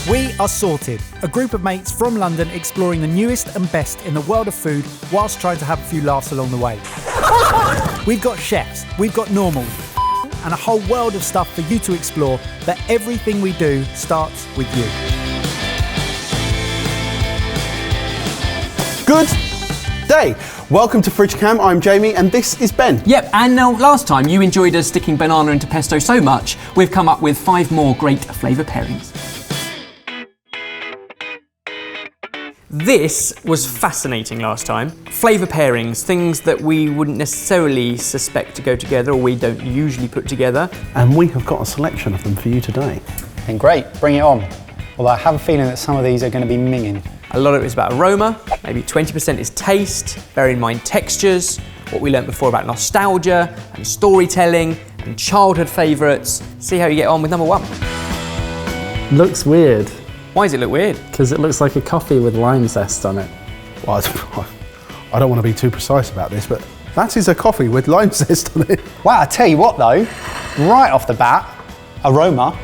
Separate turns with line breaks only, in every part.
We are Sorted, a group of mates from London exploring the newest and best in the world of food whilst trying to have a few laughs along the way. We've got chefs, we've got normals, and a whole world of stuff for you to explore, but everything we do starts with you.
Good day. Welcome to Fridge Cam. I'm Jamie and this is Ben.
Yep, and now last time you enjoyed us sticking banana into pesto so much, we've come up with 5 more great flavour pairings. This was fascinating last time. Flavour pairings, things that we wouldn't necessarily suspect to go together or we don't usually put together.
And we have got a selection of them for you today.
And great, bring it on. Although I have a feeling that some of these are going to be minging.
A lot of it is about aroma, maybe 20% is taste, bear in mind textures, what we learnt before about nostalgia and storytelling and childhood favourites. See how you get on with number 1.
Looks weird.
Why does it look weird?
Because it looks like a coffee with lime zest on it.
Well, I don't want to be too precise about this, but that is a coffee with lime zest on it.
Wow, I tell you what though, right off the bat, aroma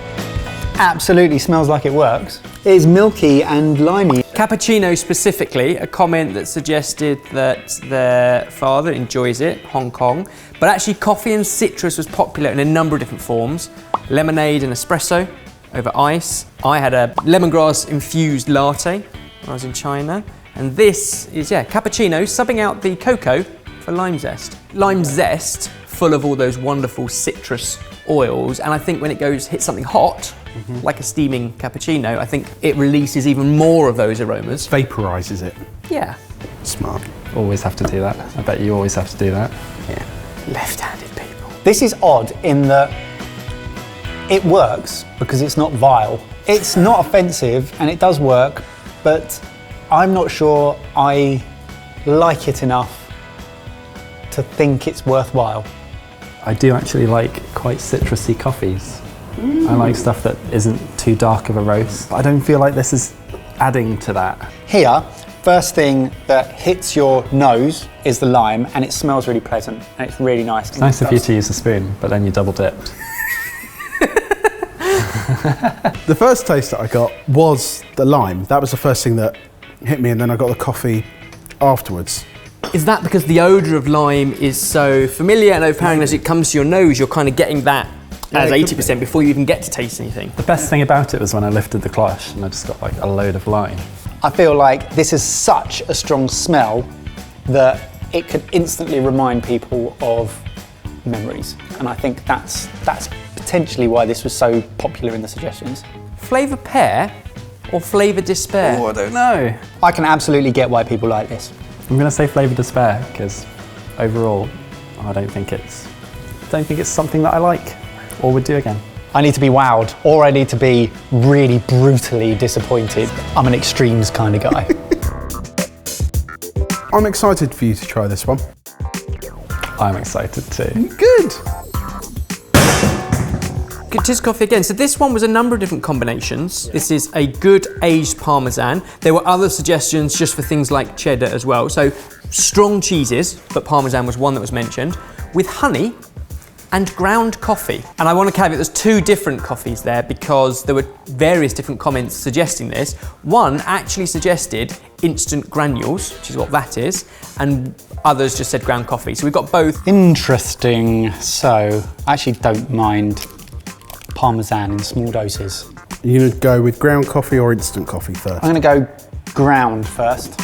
absolutely smells like it works. It is milky and limey.
Cappuccino specifically, a comment that suggested that their father enjoys it, Hong Kong, but actually coffee and citrus was popular in a number of different forms. Lemonade and espresso over ice. I had a lemongrass infused latte when I was in China. And this is, cappuccino, subbing out the cocoa for lime zest. Lime zest, full of all those wonderful citrus oils, and I think when it hits something hot, like a steaming cappuccino, I think it releases even more of those aromas.
Vaporises it.
Yeah.
Smart.
Always have to do that. I bet you always have to do that.
Yeah. Left-handed people.
This is odd in that it works because it's not vile. It's not offensive and it does work, but I'm not sure I like it enough to think it's worthwhile.
I do actually like quite citrusy coffees. I like stuff that isn't too dark of a roast. I don't feel like this is adding to that.
Here, first thing that hits your nose is the lime and it smells really pleasant and it's really nice.
It's nice of you to use a spoon, but then you double dipped.
The first taste that I got was the lime. That was the first thing that hit me, and then I got the coffee afterwards.
Is that because the odour of lime is so familiar and overpowering as it comes to your nose, you're kind of getting that as 80% before you even get to taste anything?
The best thing about it was when I lifted the cloche and I just got like a load of lime.
I feel like this is such a strong smell that it could instantly remind people of memories. And I think that's potentially why this was so popular in the suggestions.
Flavour pair or flavour despair?
Oh, I don't know.
I can absolutely get why people like this.
I'm going to say flavour despair because overall, I don't think it's something that I like or would do again.
I need to be wowed or I need to be really brutally disappointed. I'm an extremes kind of guy.
I'm excited for you to try this one.
I'm excited too.
Good.
Tis coffee again. So this one was a number of different combinations. This is a good aged Parmesan. There were other suggestions just for things like cheddar as well. So strong cheeses, but Parmesan was one that was mentioned, with honey and ground coffee. And I want to caveat there's 2 different coffees there because there were various different comments suggesting this. One actually suggested instant granules, which is what that is, and others just said ground coffee. So we've got both.
Interesting. So I actually don't mind Parmesan in small doses.
You're going to go with ground coffee or instant coffee first?
I'm going to go ground first.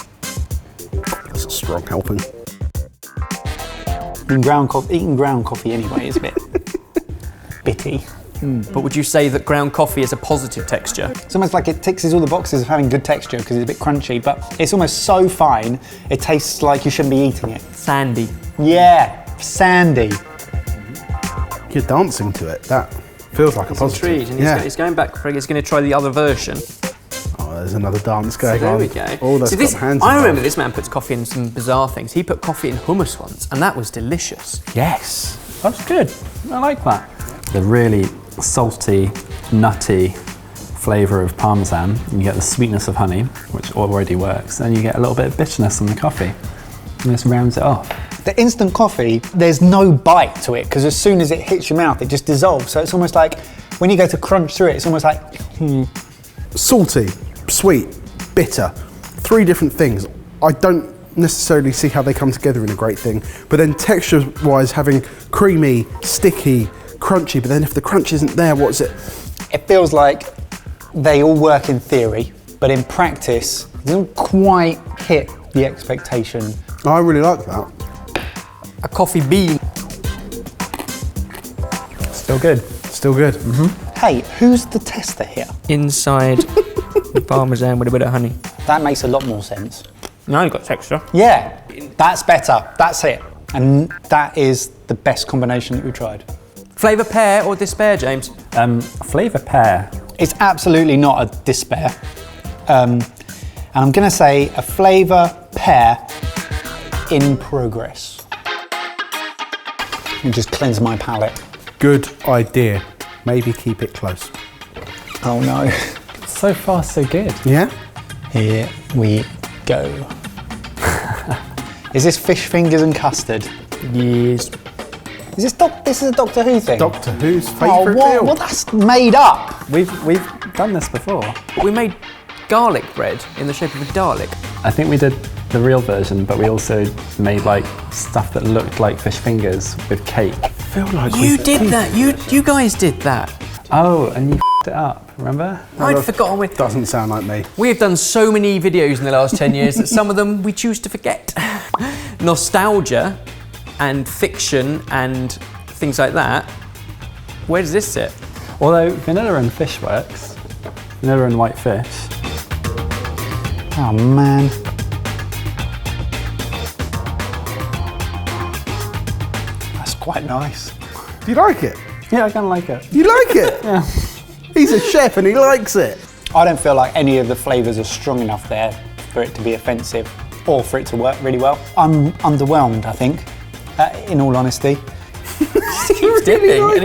That's a strong helping.
Eating ground coffee anyway is a bit bitty.
But would you say that ground coffee is a positive texture?
It's almost like it ticks all the boxes of having good texture because it's a bit crunchy, but it's almost so fine, it tastes like you shouldn't be eating it.
Sandy.
Yeah, sandy.
You're dancing to it. That feels like a positive.
Intrigued, and he's going back. He's going to try the other version.
Oh, there's another dance going on.
There we go.
Oh, that's got hands
I
involved.
remember this man puts coffee in some bizarre things. He put coffee in hummus once, and that was delicious.
Yes, that's good. I like that. The really salty, nutty flavour of Parmesan, and you get the sweetness of honey, which already works, and you get a little bit of bitterness on the coffee. And this rounds it off.
The instant coffee, there's no bite to it because as soon as it hits your mouth, it just dissolves. So it's almost like when you go to crunch through it, it's almost like,
salty, sweet, bitter, 3 different things. I don't necessarily see how they come together in a great thing, but then texture-wise having creamy, sticky, crunchy, but then if the crunch isn't there, what's it?
It feels like they all work in theory, but in practice, they don't quite hit the expectation.
I really like that.
A coffee bean.
Still good.
Still good.
Hey, who's the tester here?
Inside the Parmesan with a bit of honey.
That makes a lot more sense.
Now you've got texture.
Yeah, that's better. That's it. And that is the best combination that we tried.
Flavour pear or despair, James?
Flavour pear.
It's absolutely not a despair. And I'm going to say a flavour pear in progress. And just cleanse my palate.
Good idea. Maybe keep it close.
Oh no.
So far, so good.
Yeah?
Here we go. Is this fish fingers and custard?
Yes.
Is this this is a Doctor Who thing?
Doctor Who's
Oh,
favourite meal.
well, that's made up.
We've done this before.
We made garlic bread in the shape of a Dalek.
I think we did the real version, but we also made like stuff that looked like fish fingers with cake.
I feel like
You did that. You guys did that.
Oh, and you f***ed it up, remember?
I'd forgotten.
Doesn't sound like me.
We have done so many videos in the last 10 years that some of them we choose to forget. Nostalgia and fiction and things like that. Where does this sit?
Although vanilla and fish works. Vanilla and white fish.
Oh man. That's quite nice.
Do you like it?
Yeah, I kind of like it.
You like it?
Yeah.
He's a chef and he likes it.
I don't feel like any of the flavours are strong enough there for it to be offensive or for it to work really well. I'm underwhelmed, I think, in all honesty.
He keeps dipping, and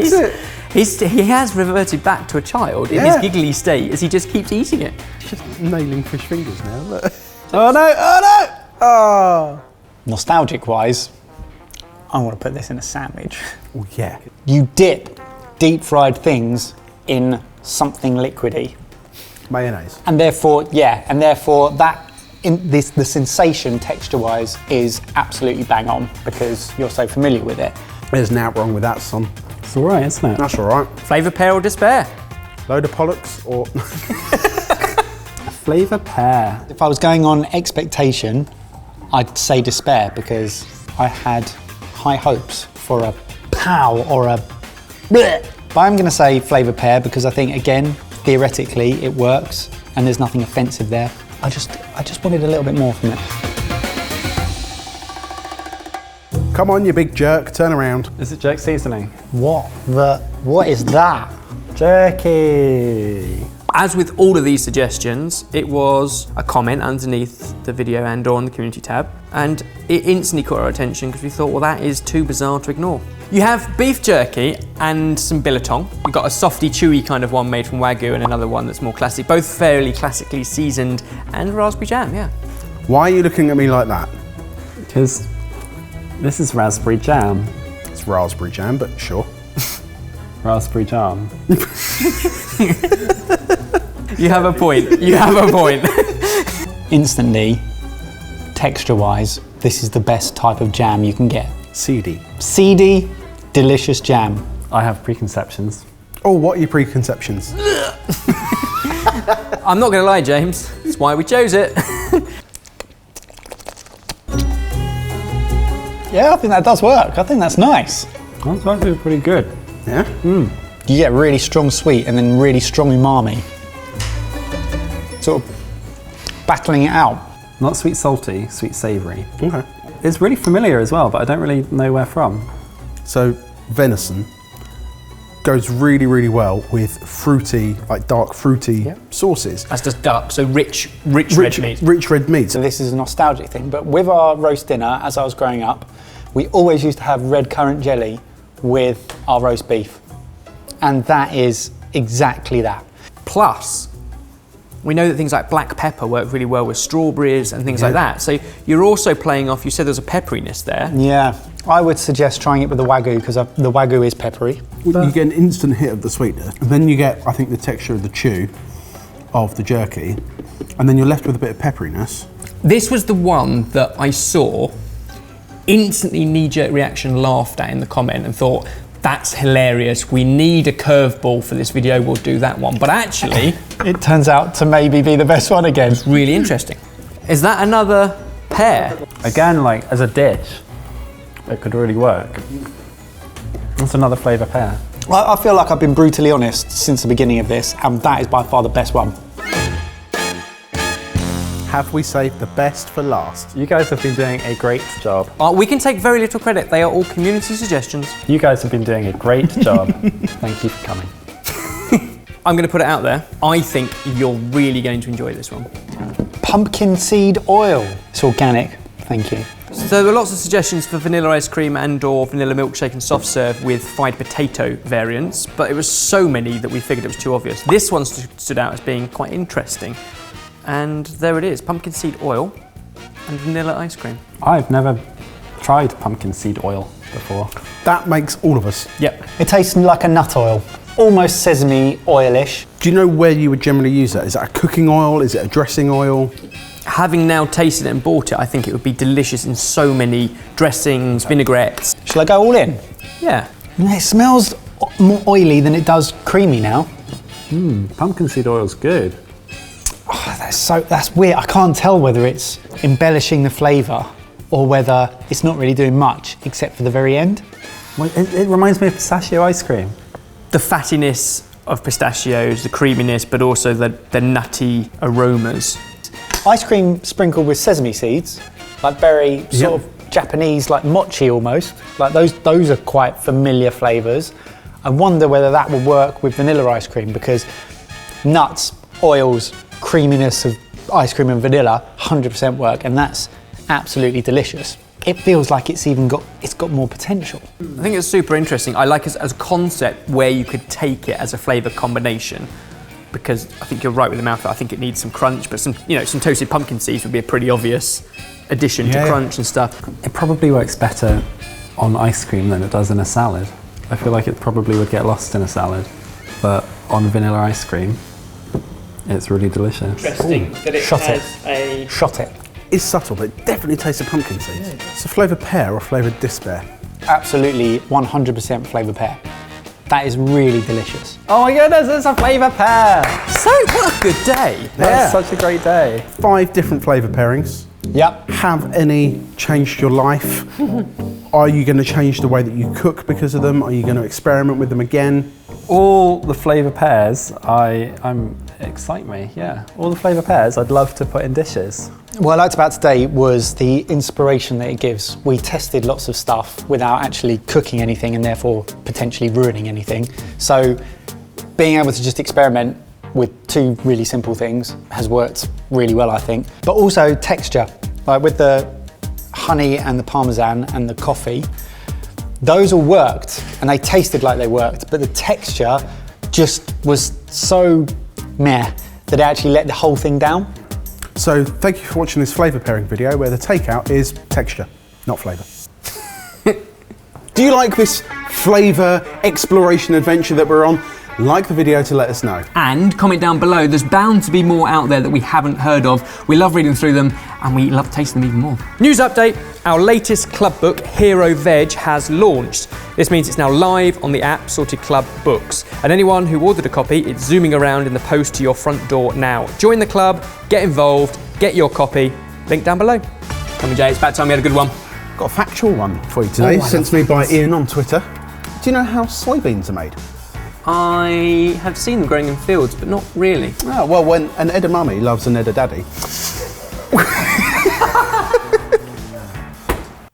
he has reverted back to a child in his
Yeah.
giggly state as he just keeps eating it.
Just nailing fish fingers now, look. Oh no, oh no! Oh!
Nostalgic wise, I want to put this in a sandwich.
Oh yeah.
You dip deep fried things in something liquidy,
Mayonnaise.
and therefore that the sensation texture wise is absolutely bang on because you're so familiar with it.
There's now wrong with that, son.
It's all right, isn't it?
That's all right.
Flavour pear or despair?
Load of pollux or...
Flavour pear.
If I was going on expectation, I'd say despair because I had high hopes for a pow or a bleh. But I'm going to say flavour pear because I think, again, theoretically it works and there's nothing offensive there. I just wanted a little bit more from it.
Come on, you big jerk, turn around.
Is it jerk seasoning?
What is that?
Jerky.
As with all of these suggestions, it was a comment underneath the video and or on the community tab, and it instantly caught our attention because we thought, well, that is too bizarre to ignore. You have beef jerky and some biltong. You've got a softy, chewy kind of one made from Wagyu and another one that's more classic, both fairly classically seasoned, and raspberry jam, yeah.
Why are you looking at me like that?
Because this is raspberry jam.
It's raspberry jam, but sure.
Raspberry jam.
You have a point, you have a point.
Instantly, texture-wise, this is the best type of jam you can get.
Seedy.
Seedy, delicious jam.
I have preconceptions.
Oh, what are your preconceptions?
I'm not gonna lie, James, that's why we chose it.
Yeah, I think that does work. I think that's nice.
That's actually pretty good.
Yeah?
You get really strong sweet and then really strong umami. Sort of battling it out.
Not sweet salty, sweet savoury.
Okay.
It's really familiar as well, but I don't really know where from.
So, venison goes really, really well with fruity, like dark fruity sauces.
That's just duck, so rich red meat.
Rich red meat.
So this is a nostalgic thing, but with our roast dinner, as I was growing up, we always used to have red currant jelly with our roast beef. And that is exactly that.
Plus, we know that things like black pepper work really well with strawberries and things like that. So you're also playing off, you said there's a pepperiness there.
Yeah, I would suggest trying it with the Wagyu because the Wagyu is peppery.
You get an instant hit of the sweetness, and then you get, I think, the texture of the chew of the jerky, and then you're left with a bit of pepperiness.
This was the one that I saw, instantly knee-jerk reaction laughed at in the comment and thought, that's hilarious, we need a curveball for this video, we'll do that one. But actually,
It turns out to maybe be the best one again.
really interesting. Is that another pear?
Again, like as a dish, it could really work. That's another flavour pear.
I feel like I've been brutally honest since the beginning of this, and that is by far the best one.
Have we saved the best for last?
You guys have been doing a great job.
We can take very little credit, they are all community suggestions.
You guys have been doing a great job. Thank you for coming.
I'm going to put it out there, I think you're really going to enjoy this one.
Pumpkin seed oil. It's organic, thank you.
So there were lots of suggestions for vanilla ice cream and or vanilla milkshake and soft serve with fried potato variants, but it was so many that we figured it was too obvious. This one stood out as being quite interesting. And there it is, pumpkin seed oil and vanilla ice cream.
I've never tried pumpkin seed oil before.
That makes all of us.
Yep.
It tastes like a nut oil, almost sesame oilish.
Do you know where you would generally use that? Is that a cooking oil? Is it a dressing oil?
Having now tasted it and bought it, I think it would be delicious in so many dressings, vinaigrettes.
Shall I go all in?
Yeah.
It smells more oily than it does creamy now.
Pumpkin seed oil's good.
That's weird. I can't tell whether it's embellishing the flavour or whether it's not really doing much except for the very end.
Well, it reminds me of pistachio ice cream.
The fattiness of pistachios, the creaminess, but also the nutty aromas.
Ice cream sprinkled with sesame seeds, like very sort of Japanese, like mochi almost. Like those are quite familiar flavours. I wonder whether that will work with vanilla ice cream because nuts, oils, creaminess of ice cream and vanilla 100% work, and that's absolutely delicious. It feels like it's got more potential.
I think it's super interesting. I like it as a concept where you could take it as a flavour combination, because I think you're right with the mouthfeel. I think it needs some crunch, but some toasted pumpkin seeds would be a pretty obvious addition to crunch and stuff.
It probably works better on ice cream than it does in a salad. I feel like it probably would get lost in a salad, but on vanilla ice cream, it's really delicious.
Interesting that it
Shot it.
It's subtle, but it definitely tastes of pumpkin seeds. It's a flavoured pear or flavoured despair.
Absolutely 100% flavour pear. That is really delicious.
Oh my goodness, it's a flavour pear!
So, what a good day.
That's such a great day.
5 different flavour pairings.
Yep.
Have any changed your life? Are you going to change the way that you cook because of them? Are you going to experiment with them again?
All the flavour pears, excite me, yeah. All the flavour pears I'd love to put in dishes.
What I liked about today was the inspiration that it gives. We tested lots of stuff without actually cooking anything and therefore potentially ruining anything. So being able to just experiment with 2 really simple things has worked really well, I think. But also texture, like with the honey and the Parmesan and the coffee, those all worked and they tasted like they worked, but the texture just was so meh that it actually let the whole thing down.
So thank you for watching this flavour pairing video where the takeout is texture, not flavour. Do you like this flavour exploration adventure that we're on? Like the video to let us know.
And comment down below, there's bound to be more out there that we haven't heard of. We love reading through them and we love tasting them even more. News update, our latest club book, Hero Veg, has launched. This means it's now live on the app Sorted Club Books. And anyone who ordered a copy, it's zooming around in the post to your front door now. Join the club, get involved, get your copy. Link down below. Come on, Jay, it's about time we had a good one.
Got a factual one for you today, sent to me by Ian on Twitter. Do you know how soybeans are made?
I have seen them growing in fields, but not really.
Oh, well, when an edamame loves an edadaddy.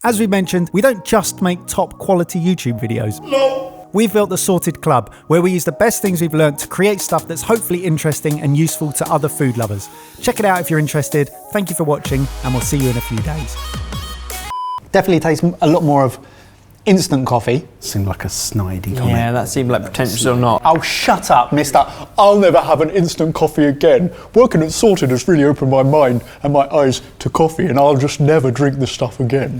As we mentioned, we don't just make top quality YouTube videos. No. We've built the Sorted Club, where we use the best things we've learnt to create stuff that's hopefully interesting and useful to other food lovers. Check it out if you're interested. Thank you for watching, and we'll see you in a few days.
Definitely tastes a lot more of instant coffee.
Seemed like a snidey comment.
Yeah, that seemed like pretentious or not.
Oh, shut up, mister. I'll never have an instant coffee again. Working at Sorted has really opened my mind and my eyes to coffee, and I'll just never drink this stuff again.